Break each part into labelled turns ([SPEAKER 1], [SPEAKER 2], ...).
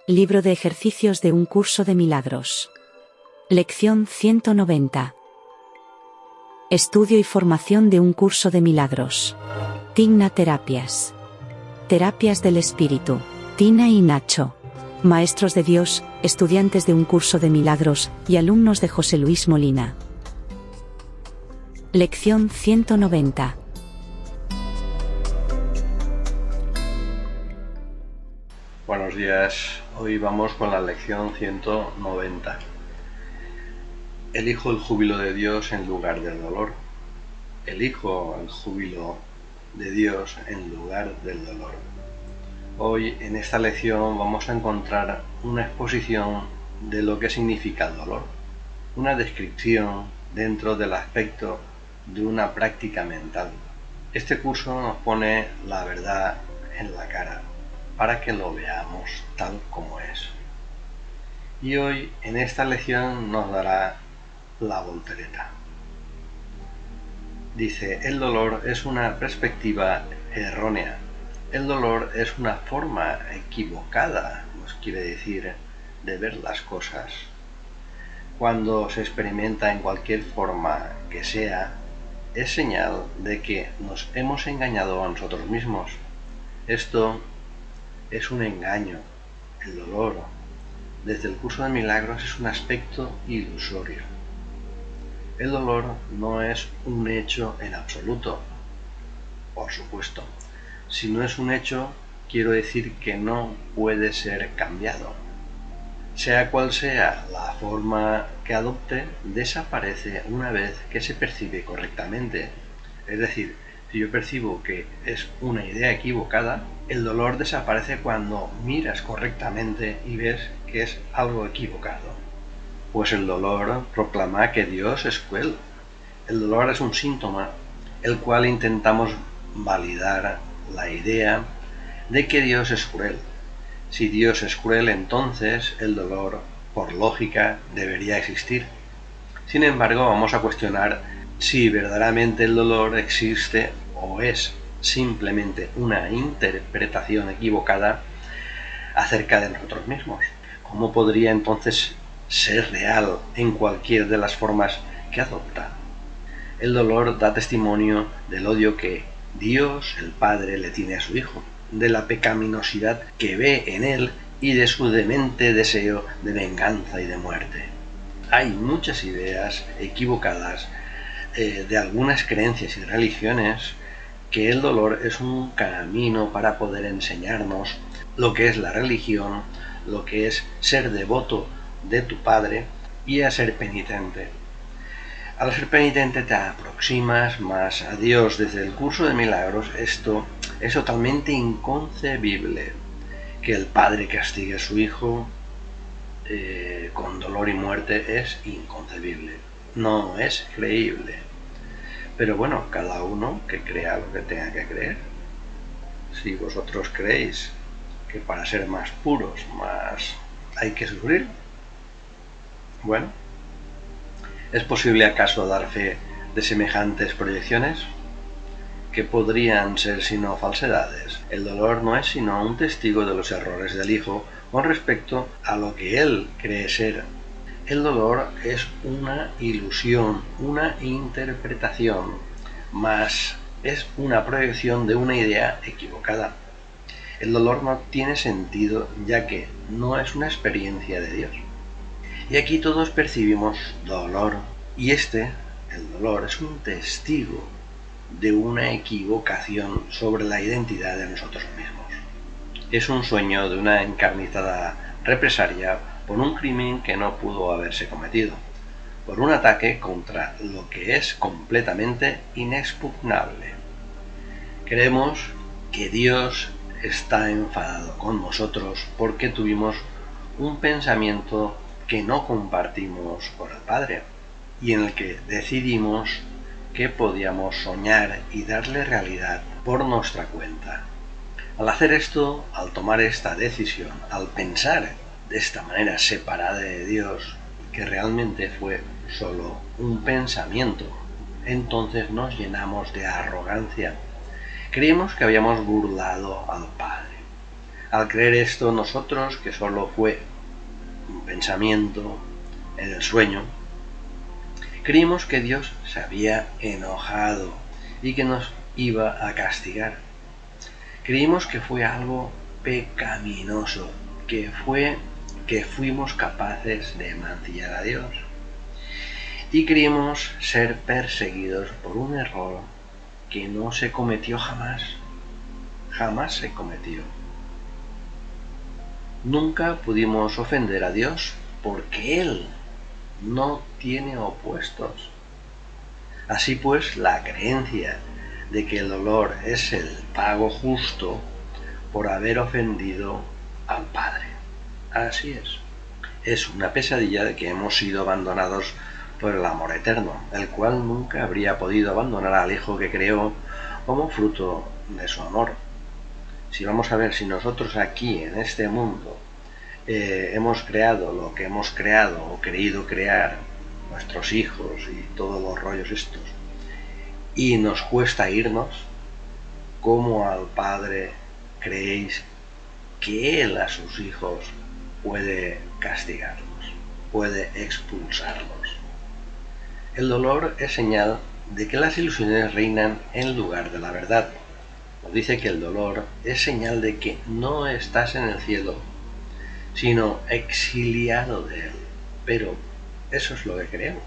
[SPEAKER 1] Libro de ejercicios de un curso de milagros. Lección 190. Estudio y formación de un curso de milagros. Tina Terapias. Terapias del Espíritu. Tina y Nacho. Maestros de Dios, estudiantes de un curso de milagros y alumnos de José Luis Molina. Lección 190.
[SPEAKER 2] Buenos días, hoy vamos con la lección 190. Elijo el júbilo de Dios en lugar del dolor. Elijo el júbilo de Dios en lugar del dolor. Hoy en esta lección vamos a encontrar una exposición de lo que significa el dolor, una descripción dentro del aspecto de una práctica mental. Este curso nos pone la verdad en la cara, para que lo veamos tal como es. Y hoy en esta lección nos dará la voltereta. Dice, el dolor es una perspectiva errónea. El dolor es una forma equivocada, nos quiere decir, de ver las cosas. Cuando se experimenta en cualquier forma que sea, es señal de que nos hemos engañado a nosotros mismos. Esto es un engaño. El dolor, desde el curso de milagros, es un aspecto ilusorio. El dolor no es un hecho en absoluto, por supuesto. Si no es un hecho, quiero decir que no puede ser cambiado. Sea cual sea la forma que adopte, desaparece una vez que se percibe correctamente. Es decir, si yo percibo que es una idea equivocada, el dolor desaparece cuando miras correctamente y ves que es algo equivocado. Pues el dolor proclama que Dios es cruel. El dolor es un síntoma, el cual intentamos validar la idea de que Dios es cruel. Si Dios es cruel, entonces el dolor, por lógica, debería existir. Sin embargo, vamos a cuestionar si verdaderamente el dolor existe o es simplemente una interpretación equivocada acerca de nosotros mismos. ¿Cómo podría entonces ser real en cualquier de las formas que adopta? El dolor da testimonio del odio que Dios, el Padre, le tiene a su Hijo, de la pecaminosidad que ve en él y de su demente deseo de venganza y de muerte. Hay muchas ideas equivocadas de algunas creencias y religiones que el dolor es un camino para poder enseñarnos lo que es la religión, lo que es ser devoto de tu Padre y a ser penitente. Al ser penitente te aproximas más a Dios. Desde el curso de milagros esto es totalmente inconcebible, que el Padre castigue a su Hijo con dolor y muerte. Es inconcebible, no es creíble. Pero bueno, cada uno que crea lo que tenga que creer. Si vosotros creéis que para ser más puros más hay que sufrir, bueno, ¿es posible acaso dar fe de semejantes proyecciones? ¿Qué podrían ser sino falsedades? El dolor no es sino un testigo de los errores del Hijo con respecto a lo que Él cree ser. El dolor es una ilusión, una interpretación, mas es una proyección de una idea equivocada. El dolor no tiene sentido, ya que no es una experiencia de Dios. Y aquí todos percibimos dolor, y el dolor, es un testigo de una equivocación sobre la identidad de nosotros mismos. Es un sueño de una encarnizada represalia por un crimen que no pudo haberse cometido, por un ataque contra lo que es completamente inexpugnable. Creemos que Dios está enfadado con nosotros porque tuvimos un pensamiento que no compartimos con el Padre y en el que decidimos que podíamos soñar y darle realidad por nuestra cuenta. Al hacer esto, al tomar esta decisión, al pensar de esta manera separada de Dios, que realmente fue solo un pensamiento, entonces nos llenamos de arrogancia. Creímos que habíamos burlado al Padre. Al creer esto, nosotros, que solo fue un pensamiento en el sueño, creímos que Dios se había enojado y que nos iba a castigar. Creímos que fue algo pecaminoso, que fuimos capaces de mancillar a Dios. Y creímos ser perseguidos por un error que no se cometió jamás. Jamás se cometió. Nunca pudimos ofender a Dios porque Él no tiene opuestos. Así pues, la creencia de que el dolor es el pago justo por haber ofendido al Padre. Así es. Es una pesadilla de que hemos sido abandonados por el amor eterno, el cual nunca habría podido abandonar al Hijo que creó como fruto de su amor. Si vamos a ver, si nosotros aquí en este mundo hemos creado lo que hemos creado o querido crear, nuestros hijos y todos los rollos estos, y nos cuesta irnos, ¿cómo al Padre creéis que Él a sus hijos puede castigarlos, puede expulsarlos? El dolor es señal de que las ilusiones reinan en lugar de la verdad. Nos dice que el dolor es señal de que no estás en el cielo, sino exiliado de él. Pero eso es lo que creemos.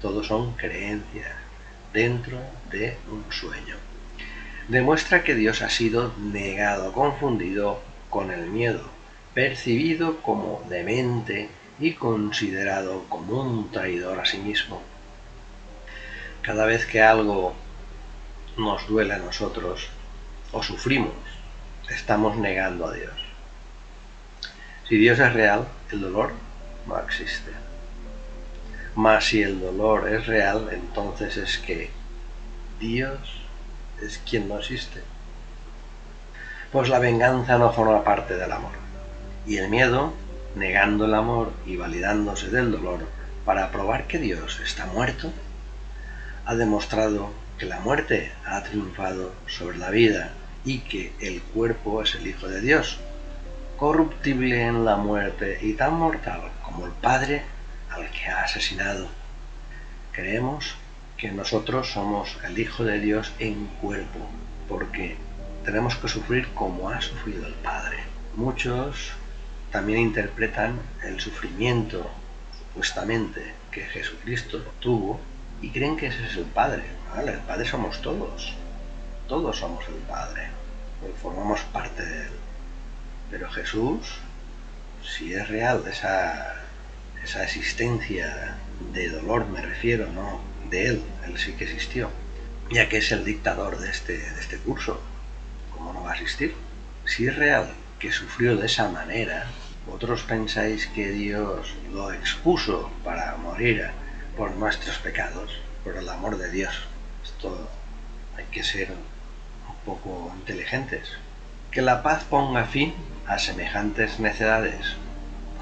[SPEAKER 2] Todo son creencias dentro de un sueño. Demuestra que Dios ha sido negado, confundido con el miedo, percibido como demente y considerado como un traidor a sí mismo. Cada vez que algo nos duele a nosotros o sufrimos, estamos negando a Dios. Si Dios es real, el dolor no existe. Mas si el dolor es real, entonces es que Dios es quien no existe. Pues la venganza no forma parte del amor. Y el miedo, negando el amor y validándose del dolor para probar que Dios está muerto, ha demostrado que la muerte ha triunfado sobre la vida y que el cuerpo es el Hijo de Dios, corruptible en la muerte y tan mortal como el Padre al que ha asesinado. Creemos que nosotros somos el Hijo de Dios en cuerpo, porque tenemos que sufrir como ha sufrido el Padre. Muchos también interpretan el sufrimiento, supuestamente, que Jesucristo tuvo y creen que ese es el Padre. ¿Vale? El Padre somos todos. Todos somos el Padre, porque formamos parte de Él. Pero Jesús, si es real esa existencia de dolor, me refiero, no de Él sí que existió, ya que es el dictador de este curso, ¿cómo no va a existir? Si es real que sufrió de esa manera, ¿vosotros pensáis que Dios lo expuso para morir por nuestros pecados, por el amor de Dios? Esto hay que ser un poco inteligentes. Que la paz ponga fin a semejantes necedades.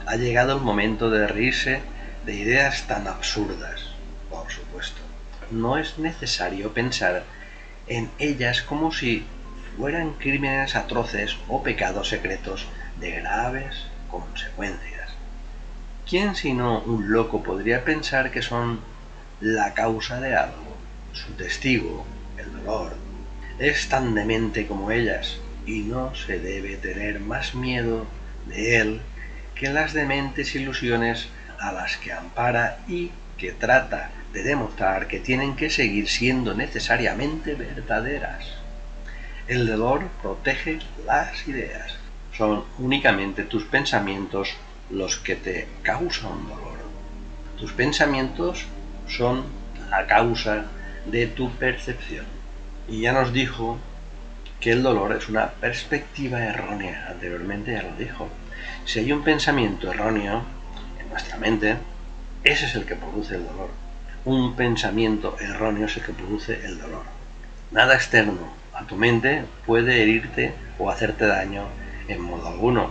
[SPEAKER 2] Ha llegado el momento de reírse de ideas tan absurdas, por supuesto. No es necesario pensar en ellas como si fueran crímenes atroces o pecados secretos de graves consecuencias. ¿Quién sino un loco podría pensar que son la causa de algo? Su testigo, el dolor, es tan demente como ellas, y no se debe tener más miedo de él que las dementes ilusiones a las que ampara y que trata de demostrar que tienen que seguir siendo necesariamente verdaderas. El dolor protege las ideas. Son únicamente tus pensamientos los que te causan dolor. Tus pensamientos son la causa de tu percepción. Y ya nos dijo que el dolor es una perspectiva errónea. Anteriormente ya lo dijo. Si hay un pensamiento erróneo en nuestra mente, ese es el que produce el dolor. Un pensamiento erróneo es el que produce el dolor. Nada externo a tu mente puede herirte o hacerte daño en modo alguno.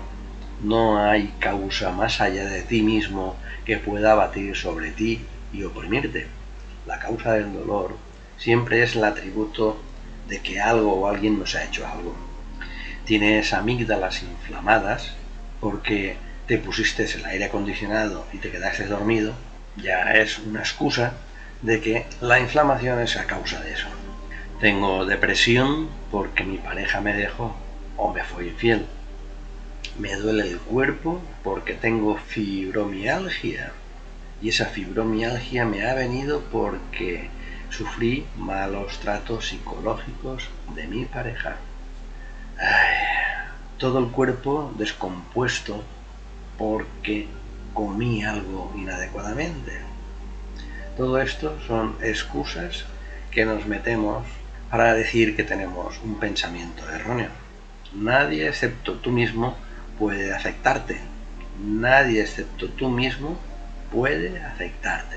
[SPEAKER 2] No hay causa más allá de ti mismo que pueda batir sobre ti y oprimirte. La causa del dolor siempre es el atributo de que algo o alguien nos ha hecho algo. tienes amígdalas inflamadas porque te pusiste el aire acondicionado y te quedaste dormido, ya es una excusa de que la inflamación es a causa de eso. Tengo depresión porque mi pareja me dejó o me fue infiel. Me duele el cuerpo porque tengo fibromialgia. Y esa fibromialgia me ha venido porque sufrí malos tratos psicológicos de mi pareja. Todo el cuerpo descompuesto porque comí algo inadecuadamente. Todo esto son excusas que nos metemos para decir que tenemos un pensamiento erróneo. Nadie excepto tú mismo puede afectarte. Nadie excepto tú mismo puede afectarte.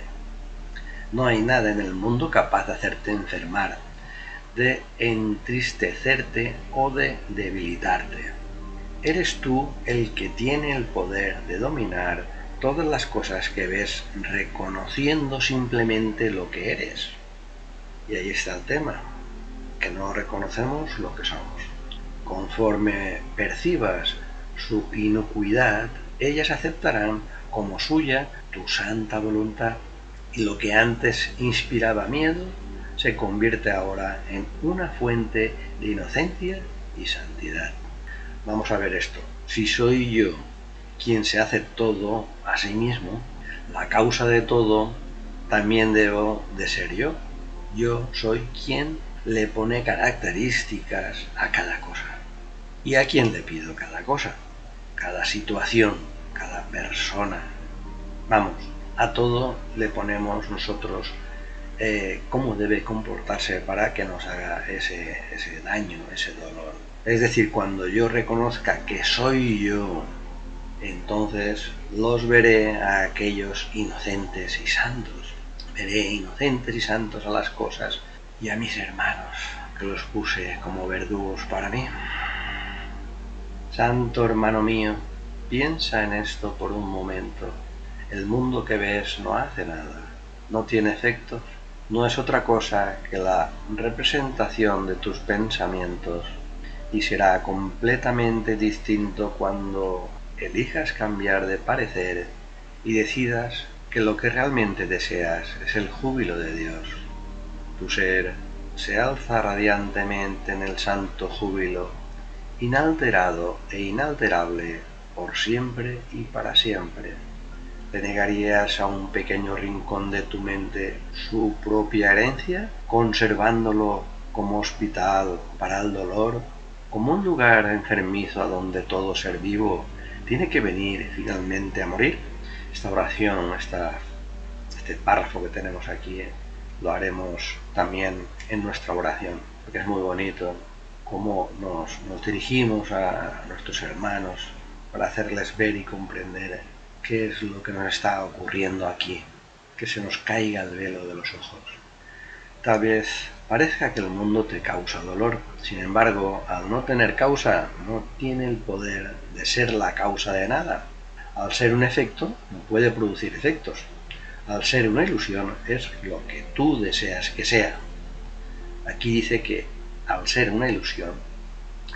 [SPEAKER 2] No hay nada en el mundo capaz de hacerte enfermar, de entristecerte o de debilitarte. Eres tú el que tiene el poder de dominar todas las cosas que ves, reconociendo simplemente lo que eres. Y ahí está el tema, que no reconocemos lo que somos. Conforme percibas su inocuidad, ellas aceptarán como suya tu santa voluntad, y lo que antes inspiraba miedo se convierte ahora en una fuente de inocencia y santidad. Vamos a ver esto. Si soy yo quien se hace todo a sí mismo, la causa de todo también debo de ser yo. Yo soy quien le pone características a cada cosa. ¿Y a quién le pido cada cosa? Cada situación, cada persona. Vamos, a todo le ponemos nosotros cómo debe comportarse para que nos haga ese daño, ese dolor. Es decir, cuando yo reconozca que soy yo, entonces los veré a aquellos inocentes y santos. Veré inocentes y santos a las cosas y a mis hermanos, que los puse como verdugos para mí. Santo hermano mío, piensa en esto por un momento. El mundo que ves no hace nada, no tiene efectos, no es otra cosa que la representación de tus pensamientos, y será completamente distinto cuando elijas cambiar de parecer y decidas que lo que realmente deseas es el júbilo de Dios. Tu ser se alza radiantemente en el santo júbilo, inalterado e inalterable por siempre y para siempre. ¿Le negarías a un pequeño rincón de tu mente su propia herencia, conservándolo como hospital para el dolor, como un lugar enfermizo a donde todo ser vivo tiene que venir finalmente a morir? Esta oración, este párrafo que tenemos aquí, lo haremos también en nuestra oración, porque es muy bonito cómo nos dirigimos a nuestros hermanos para hacerles ver y comprender qué es lo que nos está ocurriendo aquí, que se nos caiga el velo de los ojos. Tal vez parezca que el mundo te causa dolor, sin embargo, al no tener causa, no tiene el poder de ser la causa de nada. Al ser un efecto, no puede producir efectos. Al ser una ilusión, es lo que tú deseas que sea. Aquí dice que al ser una ilusión,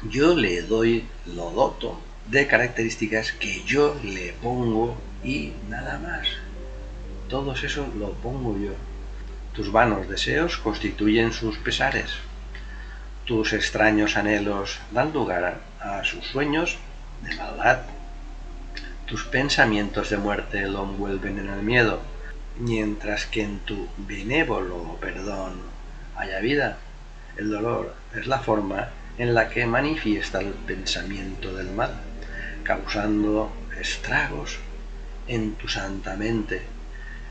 [SPEAKER 2] yo le doy, lo doto de características que yo le pongo y nada más. Todo eso lo pongo yo. Tus vanos deseos constituyen sus pesares. Tus extraños anhelos dan lugar a sus sueños de maldad. Tus pensamientos de muerte lo envuelven en el miedo, mientras que en tu benévolo perdón haya vida. El dolor es la forma en la que manifiesta el pensamiento del mal, causando estragos en tu santa mente.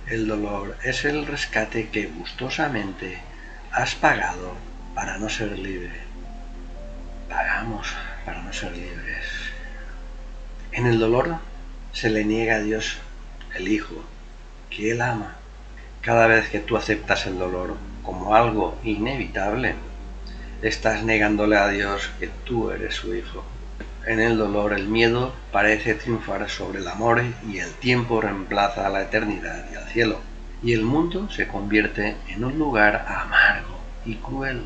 [SPEAKER 2] El dolor es el rescate que gustosamente has pagado para no ser libre. Pagamos para no ser libres. En el dolor se le niega a Dios el Hijo, que Él ama. Cada vez que tú aceptas el dolor como algo inevitable, estás negándole a Dios que tú eres su Hijo. En el dolor el miedo parece triunfar sobre el amor y el tiempo reemplaza a la eternidad y al cielo, y el mundo se convierte en un lugar amargo y cruel.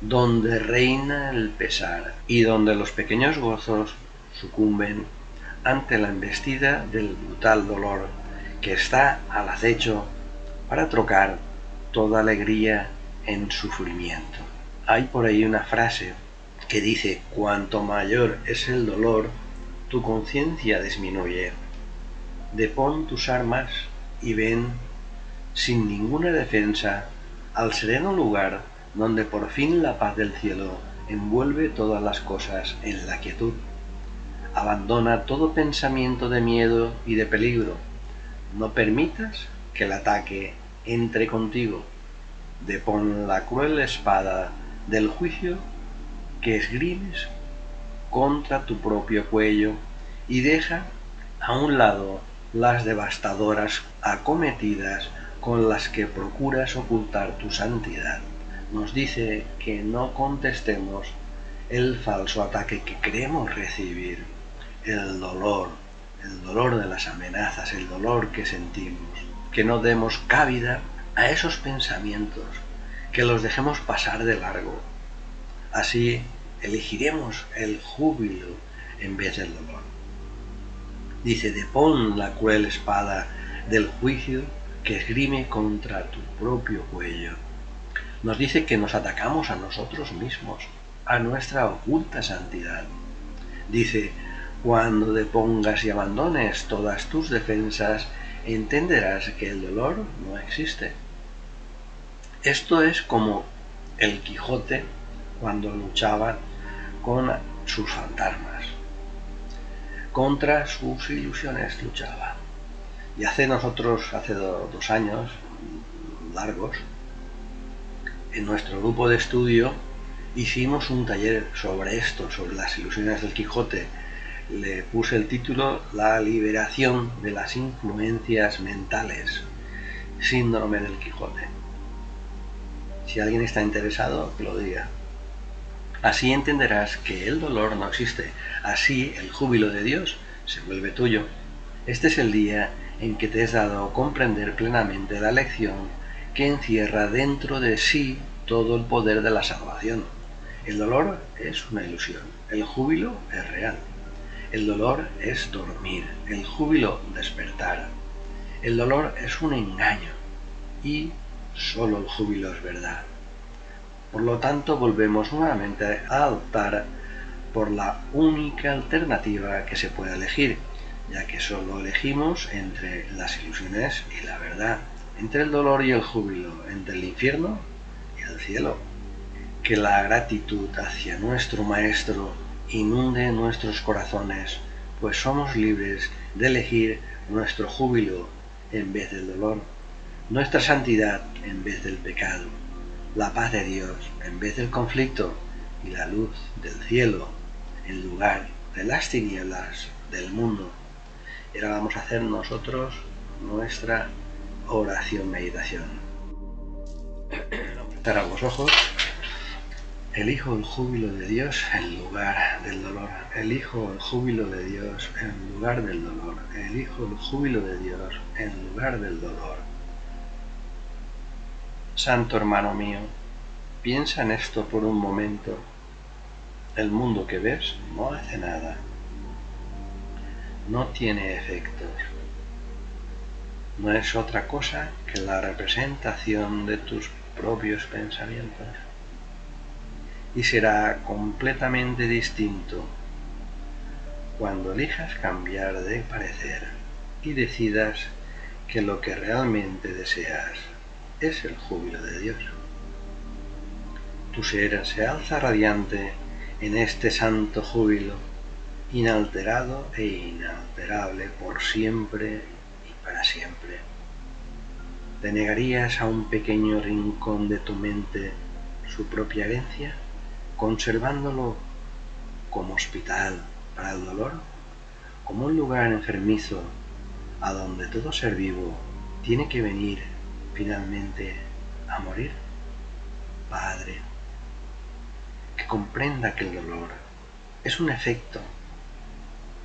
[SPEAKER 2] donde reina el pesar y donde los pequeños gozos sucumben ante la embestida del brutal dolor que está al acecho para trocar toda alegría en sufrimiento. Hay por ahí una frase que dice: cuanto mayor es el dolor, tu conciencia disminuye. Depón tus armas y ven sin ninguna defensa al sereno lugar donde por fin la paz del cielo envuelve todas las cosas en la quietud. Abandona todo pensamiento de miedo y de peligro. No permitas que el ataque entre contigo. Depón la cruel espada del juicio que esgrimes contra tu propio cuello y deja a un lado las devastadoras acometidas con las que procuras ocultar tu santidad. Nos dice que no contestemos el falso ataque que queremos recibir, el dolor de las amenazas, el dolor que sentimos, que no demos cabida a esos pensamientos, que los dejemos pasar de largo. Así elegiremos el júbilo en vez del dolor. Dice: depón la cruel espada del juicio que esgrime contra tu propio cuello. Nos dice que nos atacamos a nosotros mismos, a nuestra oculta santidad. Dice: cuando depongas y abandones todas tus defensas, entenderás que el dolor no existe. Esto es como el Quijote cuando luchaba con sus fantasmas, contra sus ilusiones luchaba. Y hace 2 años largos, en nuestro grupo de estudio hicimos un taller sobre esto, sobre las ilusiones del Quijote. Le puse el título: La liberación de las influencias mentales, síndrome del Quijote. Si alguien está interesado, que lo diga. Así entenderás que el dolor no existe. Así el júbilo de Dios se vuelve tuyo. Este es el día en que te has dado a comprender plenamente la lección que encierra dentro de sí todo el poder de la salvación. El dolor es una ilusión, el júbilo es real. El dolor es dormir, el júbilo despertar. El dolor es un engaño y solo el júbilo es verdad. Por lo tanto, volvemos nuevamente a optar por la única alternativa que se puede elegir, ya que solo elegimos entre las ilusiones y la verdad, entre el dolor y el júbilo, entre el infierno y el cielo. Que la gratitud hacia nuestro Maestro inunde nuestros corazones, pues somos libres de elegir nuestro júbilo en vez del dolor, nuestra santidad en vez del pecado, la paz de Dios en vez del conflicto y la luz del cielo en lugar de las tinieblas del mundo. Y ahora vamos a hacer nosotros nuestra oración meditación. Vamos a cerrar los ojos. Elijo el júbilo de Dios en lugar del dolor. Elijo el júbilo de Dios en lugar del dolor. Elijo el júbilo de Dios en lugar del dolor. Santo hermano mío, piensa en esto por un momento. El mundo que ves no hace nada. No tiene efectos. No es otra cosa que la representación de tus propios pensamientos. Y será completamente distinto cuando elijas cambiar de parecer y decidas que lo que realmente deseas es el júbilo de Dios. Tu ser se alza radiante en este santo júbilo, inalterado e inalterable por siempre y para siempre. ¿Te negarías a un pequeño rincón de tu mente su propia herencia, conservándolo como hospital para el dolor, como un lugar enfermizo a donde todo ser vivo tiene que venir finalmente a morir? Padre, que comprenda que el dolor es un efecto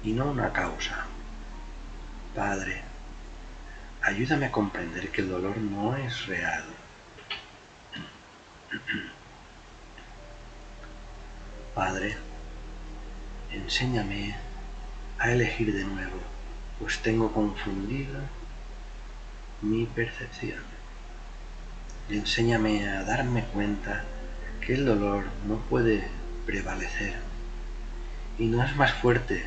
[SPEAKER 2] y no una causa. Padre, ayúdame a comprender que el dolor no es real. Padre, enséñame a elegir de nuevo, pues tengo confundida mi percepción. Enséñame a darme cuenta que el dolor no puede prevalecer y no es más fuerte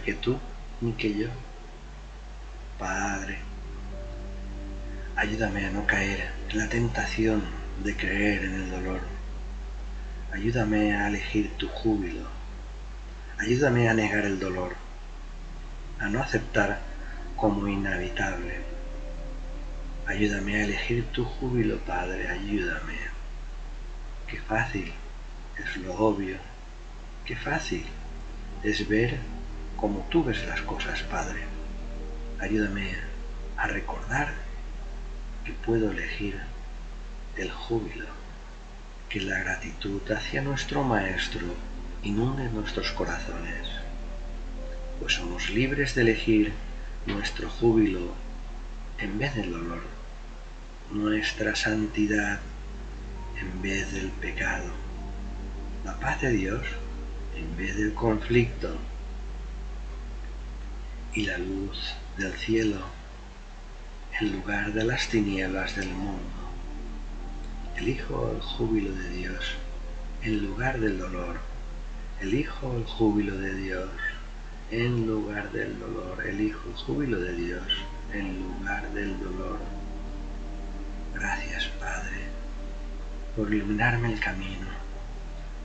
[SPEAKER 2] que tú ni que yo. Padre, ayúdame a no caer en la tentación de creer en el dolor. Ayúdame a elegir tu júbilo. Ayúdame a negar el dolor, a no aceptar como inhabitable. Ayúdame a elegir tu júbilo, Padre, ayúdame. Qué fácil es lo obvio, qué fácil es ver como tú ves las cosas, Padre. Ayúdame a recordar que puedo elegir el júbilo, que la gratitud hacia nuestro Maestro inunde nuestros corazones, pues somos libres de elegir nuestro júbilo en vez del dolor, nuestra santidad en vez del pecado, la paz de Dios en vez del conflicto y la luz del cielo en lugar de las tinieblas del mundo. Elijo el júbilo de Dios en lugar del dolor. Elijo el júbilo de Dios en lugar del dolor. Elijo el júbilo de Dios en lugar del dolor. Gracias, Padre, por iluminarme el camino,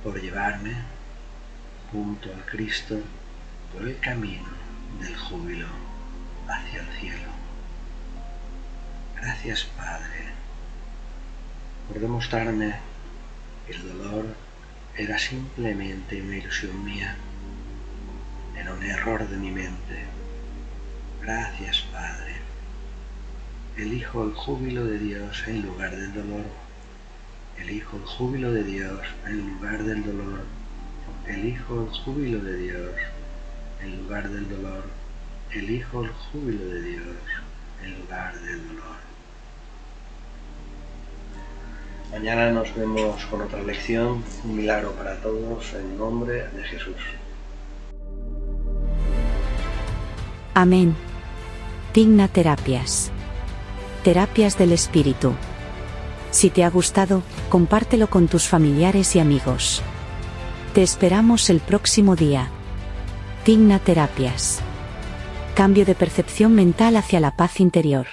[SPEAKER 2] por llevarme junto al Cristo por el camino del júbilo hacia el cielo. Gracias, Padre, por demostrarme que el dolor era simplemente una ilusión mía, era un error de mi mente. Gracias, Padre. Elijo el júbilo de Dios en lugar del dolor. Elijo el júbilo de Dios en lugar del dolor. Elijo el júbilo de Dios en lugar del dolor. Elijo el júbilo de Dios en lugar del dolor. Mañana nos vemos con otra lección. Un milagro para todos en nombre de Jesús.
[SPEAKER 1] Amén. Tigna Terapias. Terapias del Espíritu. Si te ha gustado, compártelo con tus familiares y amigos. Te esperamos el próximo día. Tigna Terapias. Cambio de percepción mental hacia la paz interior.